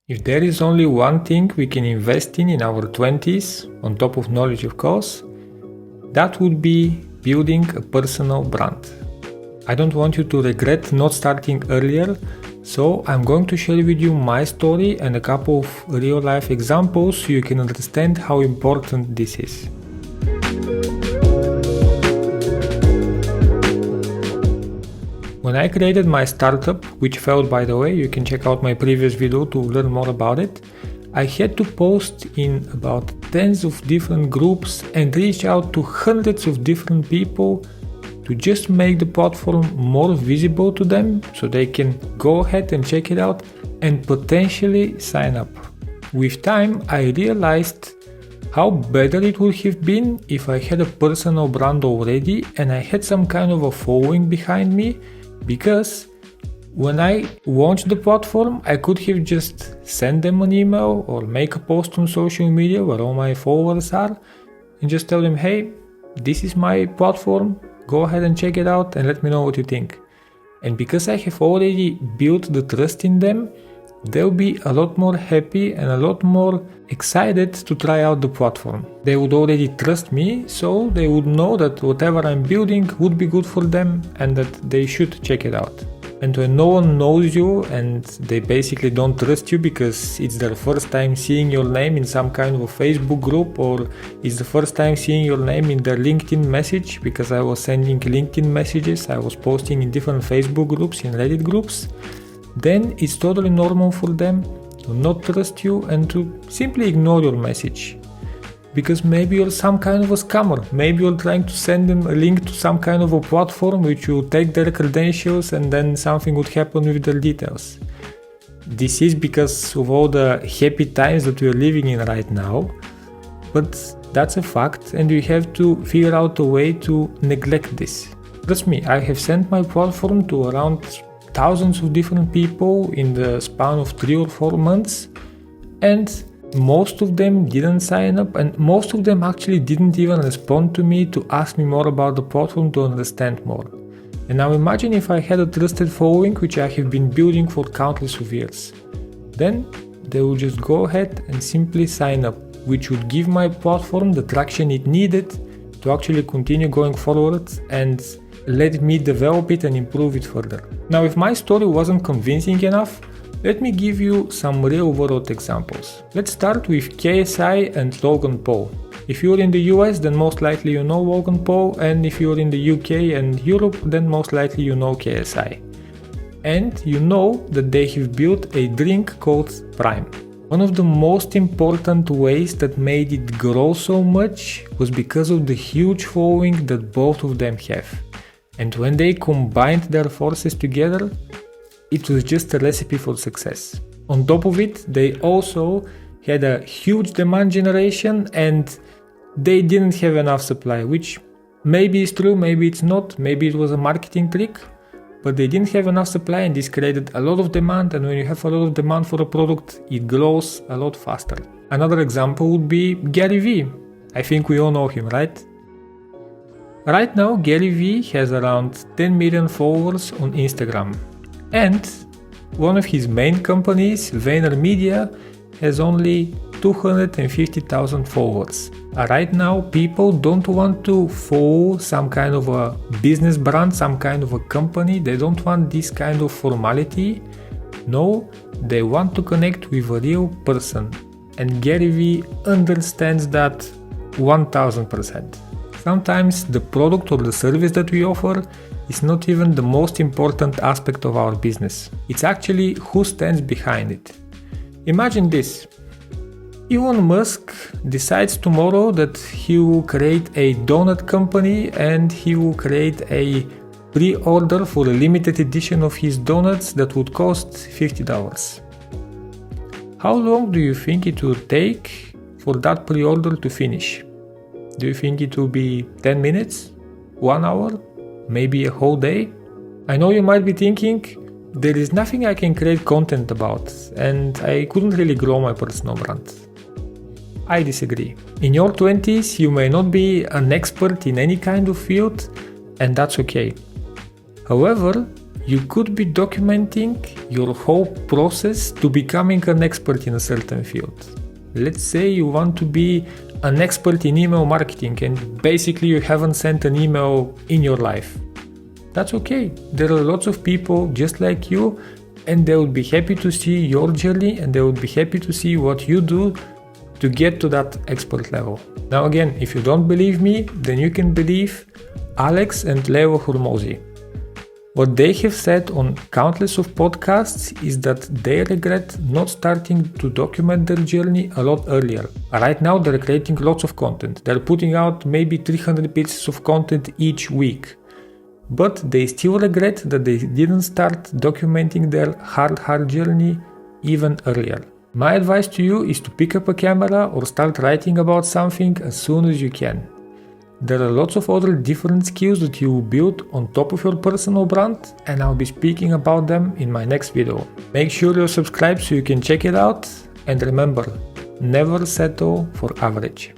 If there is only one thing we can invest in our 20s, on top of knowledge of course, that would be building a personal brand. I don't want you to regret not starting earlier, so I'm going to share with you my story and a couple of real life examples so you can understand how important this is. When I created my startup, which failed by the way, you can check out my previous video to learn more about it, I had to post in about tens of different groups and reach out to hundreds of different people to just make the platform more visible to them so they can go ahead and check it out and potentially sign up. With time, I realized how better it would have been if I had a personal brand already and I had some kind of a following behind me, because when I launched the platform, I could have just sent them an email or make a post on social media where all my followers are and just tell them, hey, this is my platform, go ahead and check it out and let me know what you think. And because I have already built the trust in them, they'll be a lot more happy and a lot more excited to try out the platform. They would already trust me, so they would know that whatever I'm building would be good for them and that they should check it out. And when no one knows you and they basically don't trust you because it's their first time seeing your name in some kind of a Facebook group, or it's the first time seeing your name in their LinkedIn message, because I was sending LinkedIn messages, I was posting in different Facebook groups, in Reddit groups, then it's totally normal for them to not trust you and to simply ignore your message. Because maybe you're some kind of a scammer, maybe you're trying to send them a link to some kind of a platform which will take their credentials and then something would happen with their details. This is because of all the happy times that we're living in right now, but that's a fact and we have to figure out a way to neglect this. Trust me, I have sent my platform to around thousands of different people in the span of 3 or 4 months, and most of them didn't sign up, and most of them actually didn't even respond to me to ask me more about the platform to understand more. And now imagine if I had a trusted following which I have been building for countless of years. Then they would just go ahead and simply sign up, which would give my platform the traction it needed to actually continue going forward and let me develop it and improve it further. Now, if my story wasn't convincing enough, let me give you some real world examples. Let's start with KSI and Logan Paul. If you're in the US, then most likely you know Logan Paul, and if you're in the UK and Europe, then most likely you know KSI. And you know that they have built a drink called Prime. One of the most important ways that made it grow so much was because of the huge following that both of them have. And when they combined their forces together, it was just a recipe for success. On top of it, they also had a huge demand generation and they didn't have enough supply, which maybe is true, maybe it's not, maybe it was a marketing trick, but they didn't have enough supply and this created a lot of demand, and when you have a lot of demand for a product, it grows a lot faster. Another example would be Gary Vee. I think we all know him, right? Right now, Gary Vee has around 10 million followers on Instagram. And one of his main companies, VaynerMedia, has only 250,000 followers. Right now, people don't want to follow some kind of a business brand, some kind of a company. They don't want this kind of formality. No, they want to connect with a real person. And Gary Vee understands that 1000%. Sometimes the product or the service that we offer is not even the most important aspect of our business. It's actually who stands behind it. Imagine this. Elon Musk decides tomorrow that he will create a donut company and he will create a pre-order for a limited edition of his donuts that would cost $50. How long do you think it will take for that pre-order to finish? Do you think it will be 10 minutes? 1 hour? Maybe a whole day? I know you might be thinking, there is nothing I can create content about and I couldn't really grow my personal brand. I disagree. In your 20s, you may not be an expert in any kind of field, and that's okay. However, you could be documenting your whole process to becoming an expert in a certain field. Let's say you want to be an expert in email marketing and basically you haven't sent an email in your life. That's okay. There are lots of people just like you, and they will be happy to see your journey, and they will be happy to see what you do to get to that expert level. Now again, if you don't believe me, then you can believe Alex and Leo Hormozi. What they have said on countless of podcasts is that they regret not starting to document their journey a lot earlier. Right now they're creating lots of content. They're putting out maybe 300 pieces of content each week. But they still regret that they didn't start documenting their hard journey even earlier. My advice to you is to pick up a camera or start writing about something as soon as you can. There are lots of other different skills that you will build on top of your personal brand, and I'll be speaking about them in my next video. Make sure you're subscribed so you can check it out, and remember, never settle for average.